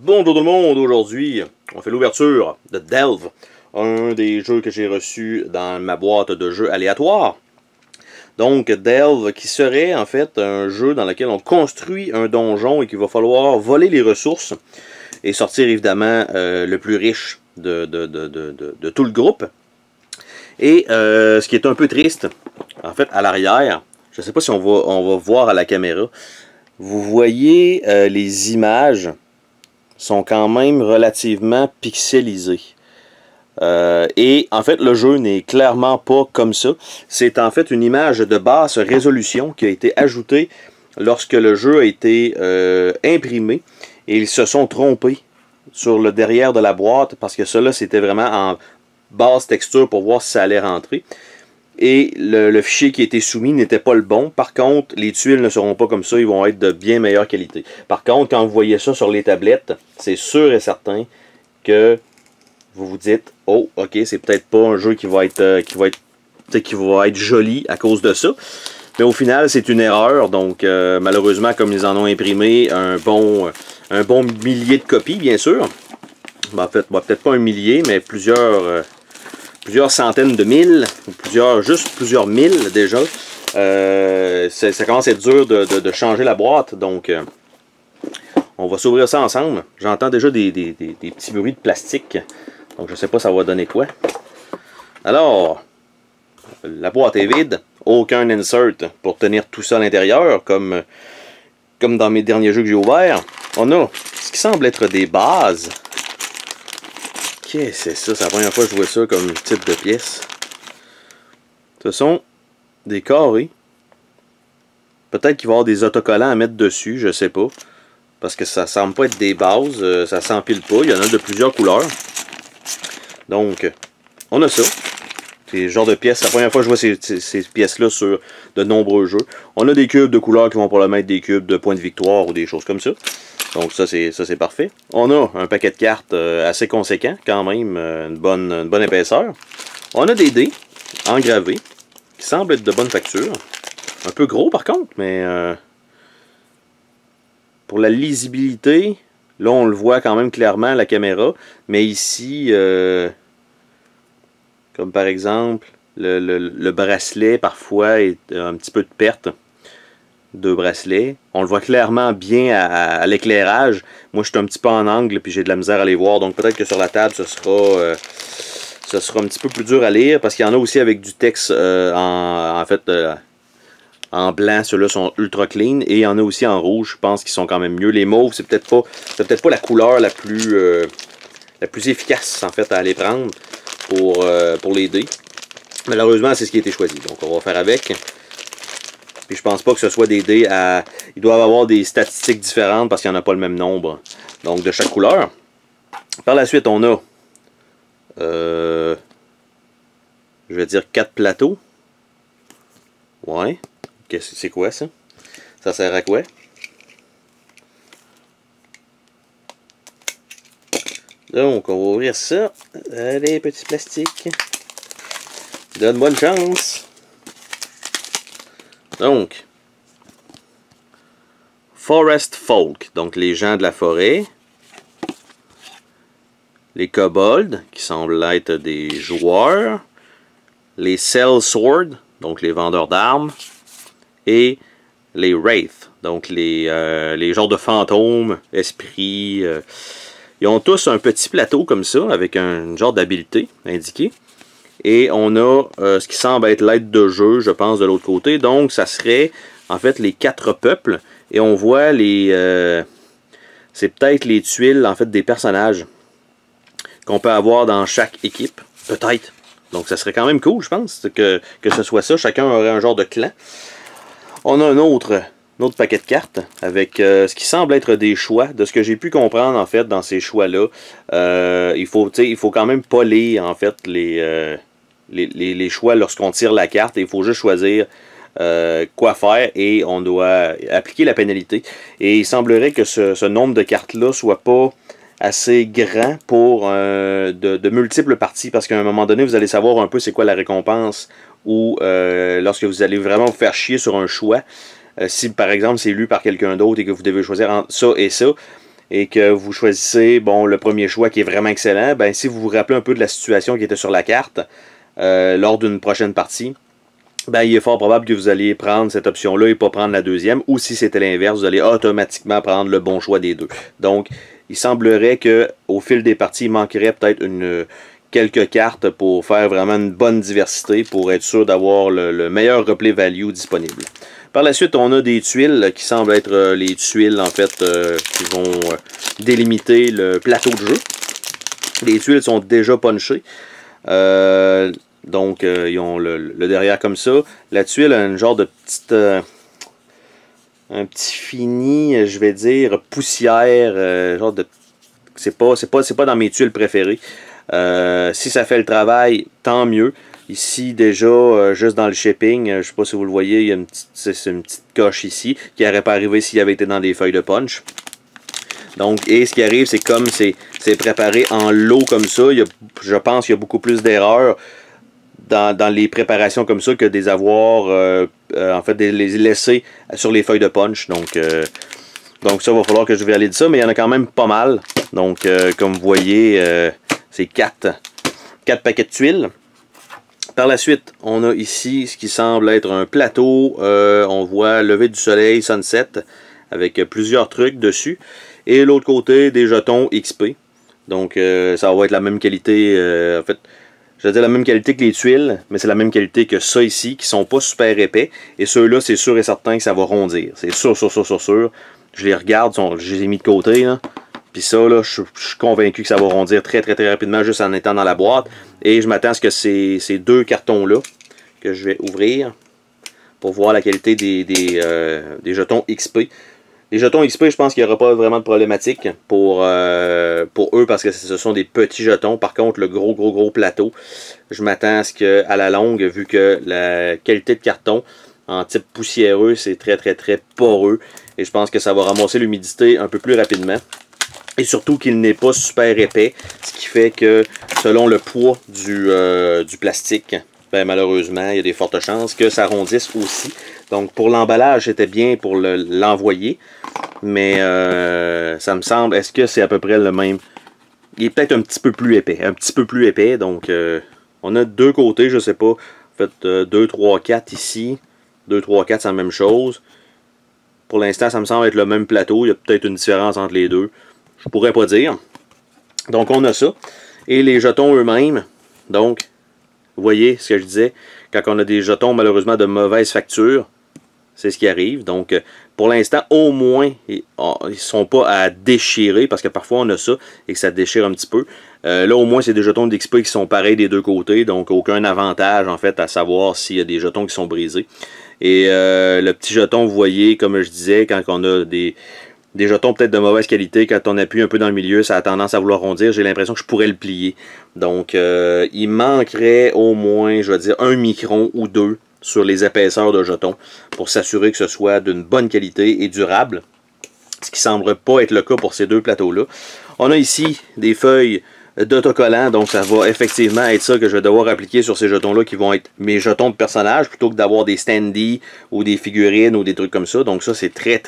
Bonjour tout le monde, aujourd'hui on fait l'ouverture de Delve, un des jeux que j'ai reçu dans ma boîte de jeux aléatoires. Donc Delve qui serait en fait un jeu dans lequel on construit un donjon et qu'il va falloir voler les ressources et sortir évidemment le plus riche de tout le groupe. Et ce qui est un peu triste, en fait à l'arrière, je ne sais pas si on va voir à la caméra, vous voyez les images sont quand même relativement pixelisés. Et en fait, le jeu n'est clairement pas comme ça. C'est en fait une image de basse résolution qui a été ajoutée lorsque le jeu a été imprimé. Et ils se sont trompés sur le derrière de la boîte parce que cela c'était vraiment en basse texture pour voir si ça allait rentrer. Et le fichier qui a été soumis n'était pas le bon. Par contre, les tuiles ne seront pas comme ça, ils vont être de bien meilleure qualité. Par contre, quand vous voyez ça sur les tablettes, c'est sûr et certain que vous vous dites « Oh, ok, c'est peut-être pas un jeu qui va être joli à cause de ça. » Mais au final, c'est une erreur. Donc, malheureusement, comme ils en ont imprimé un bon millier de copies, bien sûr. Ben, en fait, peut-être pas un millier, mais plusieurs centaines de mille, juste plusieurs mille déjà. Ça commence à être dur de changer la boîte, donc on va s'ouvrir ça ensemble. J'entends déjà des petits bruits de plastique, donc je sais pas ça va donner quoi. Alors, la boîte est vide, aucun insert pour tenir tout ça à l'intérieur, comme dans mes derniers jeux que j'ai ouverts. On a ce qui semble être des bases. Qu'est-ce que c'est ça? C'est la première fois que je vois ça comme type de pièce. Ce sont des carrés. Peut-être qu'il va y avoir des autocollants à mettre dessus, je sais pas. Parce que ça semble pas être des bases, ça s'empile pas. Il y en a de plusieurs couleurs. Donc, on a ça. C'est le genre de pièces. C'est la première fois que je vois ces pièces-là sur de nombreux jeux. On a des cubes de couleurs qui vont probablement être des cubes de points de victoire ou des choses comme ça. Donc ça c'est parfait. On a un paquet de cartes assez conséquent, quand même, une bonne épaisseur. On a des dés engravés, qui semblent être de bonne facture. Un peu gros par contre, mais pour la lisibilité, là on le voit quand même clairement à la caméra. Mais ici, comme par exemple, le bracelet parfois est un petit peu de perte. Deux bracelets. On le voit clairement bien à l'éclairage. Moi, je suis un petit peu en angle puis j'ai de la misère à les voir. Donc, peut-être que sur la table, ce sera un petit peu plus dur à lire parce qu'il y en a aussi avec du texte en blanc. Ceux-là sont ultra clean. Et il y en a aussi en rouge. Je pense qu'ils sont quand même mieux. Les mauves, c'est peut-être pas la couleur la plus efficace en fait à aller prendre pour les dés. Malheureusement, c'est ce qui a été choisi. Donc, on va faire avec. Puis je pense pas que ce soit des dés à... Ils doivent avoir des statistiques différentes parce qu'il n'y en a pas le même nombre. Donc de chaque couleur. Par la suite, on a... je vais dire 4 plateaux. Ouais. C'est quoi ça? Ça sert à quoi? Donc on va ouvrir ça. Allez, petit plastique. Donne bonne chance. Donc, Forest Folk, donc les gens de la forêt. Les kobolds, qui semblent être des joueurs. Les Sellsword, donc les vendeurs d'armes. Et les Wraith, donc les genres de fantômes, esprits. Ils ont tous un petit plateau comme ça, avec un genre d'habileté indiquée. Et on a ce qui semble être l'aide de jeu, je pense, de l'autre côté. Donc, ça serait, en fait, les 4 peuples. Et on voit c'est peut-être les tuiles, en fait, des personnages qu'on peut avoir dans chaque équipe. Peut-être. Donc, ça serait quand même cool, je pense, que ce soit ça. Chacun aurait un genre de clan. On a un autre paquet de cartes avec ce qui semble être des choix. De ce que j'ai pu comprendre, en fait, dans ces choix-là, il faut quand même pas lire, en fait, les choix lorsqu'on tire la carte. Il faut juste choisir quoi faire et on doit appliquer la pénalité. Et il semblerait que ce nombre de cartes-là soit pas assez grand pour de multiples parties, parce qu'à un moment donné, vous allez savoir un peu c'est quoi la récompense, ou lorsque vous allez vraiment vous faire chier sur un choix, si par exemple c'est lu par quelqu'un d'autre et que vous devez choisir entre ça et ça, et que vous choisissez bon, le premier choix qui est vraiment excellent, ben, si vous vous rappelez un peu de la situation qui était sur la carte lors d'une prochaine partie, ben, il est fort probable que vous alliez prendre cette option-là et pas prendre la deuxième, ou si c'était l'inverse, vous allez automatiquement prendre le bon choix des deux. Donc, il semblerait qu'au fil des parties, il manquerait peut-être quelques cartes pour faire vraiment une bonne diversité, pour être sûr d'avoir le meilleur replay value disponible. Par la suite, on a des tuiles qui semblent être les tuiles en fait qui vont délimiter le plateau de jeu. Les tuiles sont déjà punchées. Donc, ils ont le derrière comme ça. La tuile a un genre de petite... un petit fini, je vais dire, poussière. Genre de... C'est pas dans mes tuiles préférées. Si ça fait le travail, tant mieux. Ici, déjà, juste dans le shipping, je ne sais pas si vous le voyez, il y a une petite coche ici qui n'aurait pas arrivé s'il avait été dans des feuilles de punch. Donc, et ce qui arrive, c'est comme c'est préparé en lot comme ça, je pense qu'il y a beaucoup plus d'erreurs dans les préparations comme ça que des avoirs, en fait, les laisser sur les feuilles de punch. Donc ça, il va falloir que je valide ça, mais il y en a quand même pas mal. Donc, comme vous voyez, c'est 4 paquets de tuiles. Par la suite, on a ici ce qui semble être un plateau. On voit lever du soleil, sunset, avec plusieurs trucs dessus. Et l'autre côté, des jetons XP. Donc, ça va être la même qualité. En fait, je vais dire la même qualité que les tuiles, mais c'est la même qualité que ça ici, qui sont pas super épais. Et ceux-là, c'est sûr et certain que ça va rondir. C'est sûr. Je les regarde, je les ai mis de côté, là. Puis ça, là, je suis convaincu que ça va rondir très rapidement juste en étant dans la boîte. Et je m'attends à ce que ces deux cartons-là, que je vais ouvrir, pour voir la qualité des jetons XP. Les jetons XP, je pense qu'il n'y aura pas vraiment de problématique pour eux, parce que ce sont des petits jetons. Par contre, le gros plateau, je m'attends à ce qu'à la longue, vu que la qualité de carton en type poussiéreux, c'est très poreux. Et je pense que ça va ramasser l'humidité un peu plus rapidement. Et surtout qu'il n'est pas super épais, ce qui fait que selon le poids du plastique, ben malheureusement, il y a des fortes chances que ça rondisse aussi. Donc pour l'emballage, c'était bien pour l'envoyer, mais ça me semble, est-ce que c'est à peu près le même? Il est peut-être un petit peu plus épais, donc on a deux côtés, je sais pas, en fait 2, 3, 4 ici, 2, 3, 4 c'est la même chose. Pour l'instant, ça me semble être le même plateau, il y a peut-être une différence entre les deux. Je pourrais pas dire. Donc, on a ça. Et les jetons eux-mêmes. Donc, vous voyez ce que je disais. Quand on a des jetons, malheureusement, de mauvaise facture, c'est ce qui arrive. Donc, pour l'instant, au moins, ils ne sont pas à déchirer. Parce que parfois, on a ça et que ça déchire un petit peu. Là, au moins, c'est des jetons d'XP qui sont pareils des deux côtés. Donc, aucun avantage, en fait, à savoir s'il y a des jetons qui sont brisés. Et le petit jeton, vous voyez, comme je disais, quand on a des jetons peut-être de mauvaise qualité, quand on appuie un peu dans le milieu, ça a tendance à vouloir rondir. J'ai l'impression que je pourrais le plier. Donc, il manquerait au moins, je vais dire, 1 micron ou 2 sur les épaisseurs de jetons pour s'assurer que ce soit d'une bonne qualité et durable. Ce qui ne semble pas être le cas pour ces deux plateaux-là. On a ici des feuilles d'autocollants, donc ça va effectivement être ça que je vais devoir appliquer sur ces jetons-là qui vont être mes jetons de personnages plutôt que d'avoir des standees ou des figurines ou des trucs comme ça. Donc ça, c'est très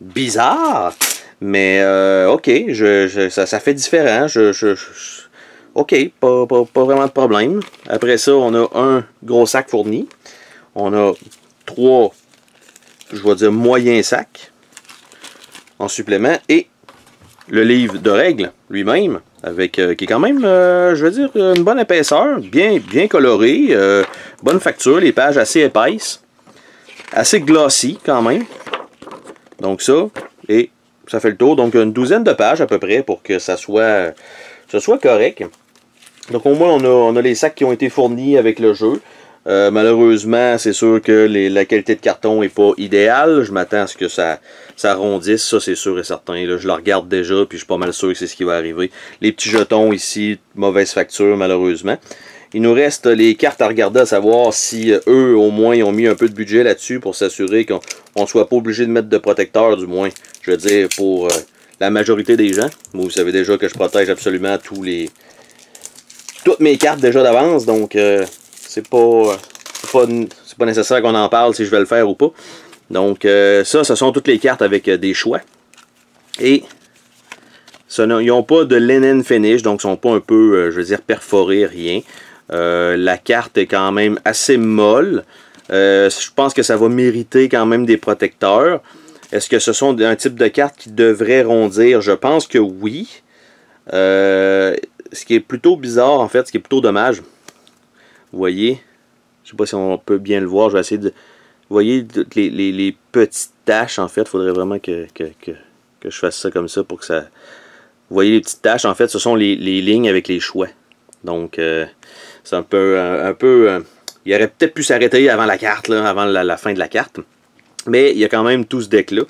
bizarre, mais ok, ça fait différent. Ok, pas vraiment de problème. Après ça, on a un gros sac fourni. On a 3, je vais dire, moyens sacs en supplément. Et le livre de règles lui-même, avec qui est quand même, je veux dire, une bonne épaisseur, bien coloré, bonne facture, les pages assez épaisses, assez glossy quand même. Donc ça, et ça fait le tour. Donc une douzaine de pages à peu près pour que ça soit correct. Donc au moins on a les sacs qui ont été fournis avec le jeu. Malheureusement, c'est sûr que la qualité de carton n'est pas idéale. Je m'attends à ce que ça rondisse, ça c'est sûr et certain. Là, je le regarde déjà, puis je suis pas mal sûr que c'est ce qui va arriver. Les petits jetons ici, mauvaise facture malheureusement. Il nous reste les cartes à regarder, à savoir si eux, au moins, ils ont mis un peu de budget là-dessus pour s'assurer qu'on ne soit pas obligé de mettre de protecteur, du moins. Je veux dire, pour la majorité des gens. Moi, vous savez déjà que je protège absolument toutes mes cartes déjà d'avance, donc c'est pas nécessaire qu'on en parle si je vais le faire ou pas. Donc, ce sont toutes les cartes avec des choix. Et ils n'ont pas de linen finish, donc ils ne sont pas un peu, je veux dire, perforés, rien. La carte est quand même assez molle. Je pense que ça va mériter quand même des protecteurs. Est-ce que ce sont un type de carte qui devrait rondir? Je pense que oui. Ce qui est plutôt bizarre, en fait, ce qui est plutôt dommage. Vous voyez? Je ne sais pas si on peut bien le voir. Je vais essayer de... Vous voyez les petites taches, en fait. Il faudrait vraiment que je fasse ça comme ça pour que ça... Vous voyez les petites taches, en fait, ce sont les lignes avec les choix. Donc, c'est un peu... il aurait peut-être pu s'arrêter avant la carte, là, avant la fin de la carte. Mais il y a quand même tout ce deck-là.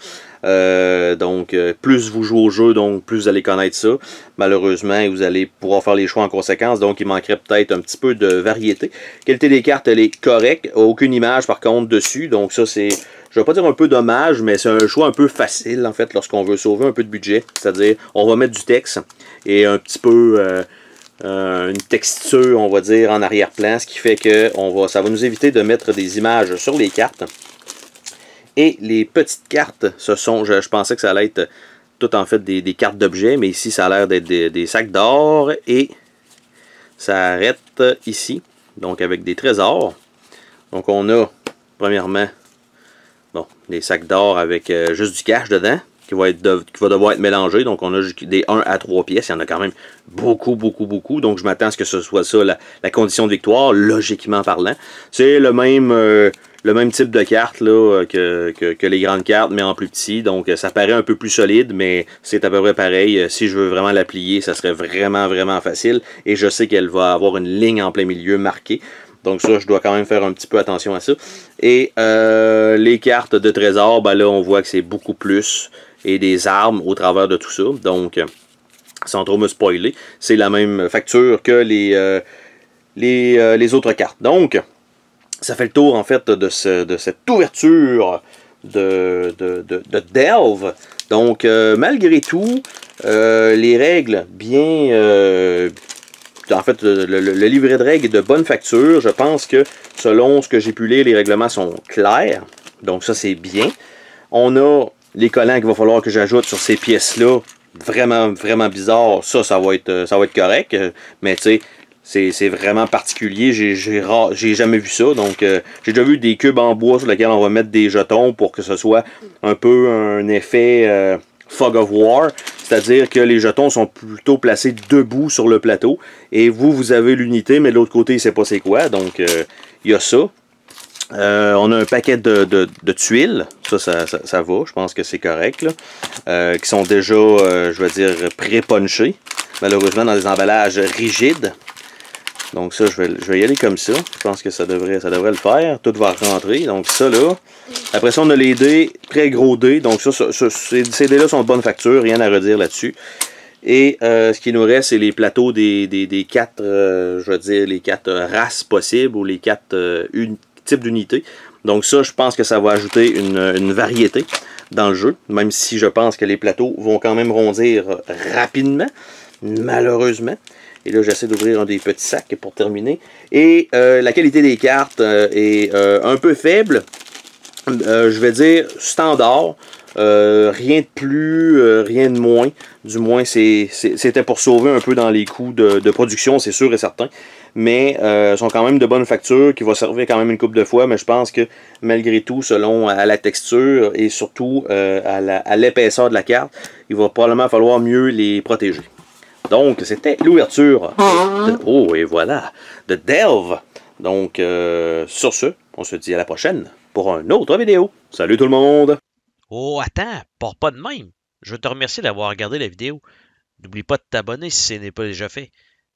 Donc, plus vous jouez au jeu, donc plus vous allez connaître ça. Malheureusement, vous allez pouvoir faire les choix en conséquence. Donc, il manquerait peut-être un petit peu de variété. Qualité des cartes, elle est correcte. Aucune image, par contre, dessus. Donc, ça, c'est... Je ne vais pas dire un peu dommage, mais c'est un choix un peu facile, en fait, lorsqu'on veut sauver un peu de budget. C'est-à-dire, on va mettre du texte et un petit peu... une texture, on va dire, en arrière-plan, ce qui fait que ça va nous éviter de mettre des images sur les cartes. Et les petites cartes, ce sont, je pensais que ça allait être tout en fait des cartes d'objets, mais ici ça a l'air d'être des sacs d'or et ça arrête ici, donc avec des trésors. Donc on a, premièrement, bon, des sacs d'or avec juste du cash dedans, qui va devoir être mélangé. Donc on a des 1 à 3 pièces, il y en a quand même beaucoup. Donc je m'attends à ce que ce soit ça la condition de victoire, logiquement parlant. C'est le même type de carte là, que les grandes cartes, mais en plus petit. Donc ça paraît un peu plus solide, mais c'est à peu près pareil. Si je veux vraiment la plier, ça serait vraiment facile. Et je sais qu'elle va avoir une ligne en plein milieu marquée. Donc ça, je dois quand même faire un petit peu attention à ça. Et les cartes de trésor, ben là, on voit que c'est beaucoup plus. Et des armes au travers de tout ça. Donc, sans trop me spoiler, c'est la même facture que les autres cartes. Donc, ça fait le tour, en fait, de cette ouverture de Delve. Donc, malgré tout, les règles bien... en fait, le livret de règles est de bonne facture. Je pense que, selon ce que j'ai pu lire, les règlements sont clairs. Donc, ça, c'est bien. On a les collants qu'il va falloir que j'ajoute sur ces pièces-là. Vraiment bizarre. Ça va être correct. Mais, tu sais, c'est vraiment particulier. J'ai jamais vu ça. Donc, j'ai déjà vu des cubes en bois sur lesquels on va mettre des jetons pour que ce soit un peu un effet Fog of War. C'est-à-dire que les jetons sont plutôt placés debout sur le plateau. Et vous avez l'unité, mais de l'autre côté, il ne sait pas c'est quoi. Donc, il y a ça. On a un paquet de tuiles. Ça va. Je pense que c'est correct. Là. Qui sont déjà, je vais dire, pré-punchés. Malheureusement, dans des emballages rigides. Donc ça, je vais y aller comme ça. Je pense que ça devrait le faire. Tout va rentrer. Donc ça là. Après ça, on a les dés, très gros dés. Donc ça ces dés-là sont de bonne facture. Rien à redire là-dessus. Et ce qui nous reste, c'est les plateaux des 4, je veux dire, les 4 races possibles ou les 4 types d'unités. Donc ça, je pense que ça va ajouter une variété dans le jeu. Même si je pense que les plateaux vont quand même rondir rapidement. Malheureusement. Et là, j'essaie d'ouvrir un des petits sacs pour terminer. Et la qualité des cartes est un peu faible. Je vais dire standard. Rien de plus, rien de moins. Du moins, c'était pour sauver un peu dans les coûts de production, c'est sûr et certain. Mais sont quand même de bonne facture, qui va servir quand même une couple de fois. Mais je pense que malgré tout, selon à la texture et surtout à l'épaisseur de la carte, il va probablement falloir mieux les protéger. Donc, c'était l'ouverture et voilà, de Delve. Donc, sur ce, on se dit à la prochaine pour une autre vidéo. Salut tout le monde! Oh, attends, pars pas de même. Je veux te remercier d'avoir regardé la vidéo. N'oublie pas de t'abonner si ce n'est pas déjà fait.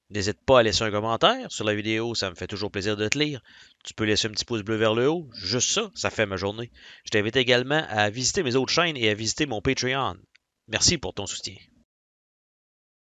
N'hésite pas à laisser un commentaire sur la vidéo, ça me fait toujours plaisir de te lire. Tu peux laisser un petit pouce bleu vers le haut, juste ça, ça fait ma journée. Je t'invite également à visiter mes autres chaînes et à visiter mon Patreon. Merci pour ton soutien.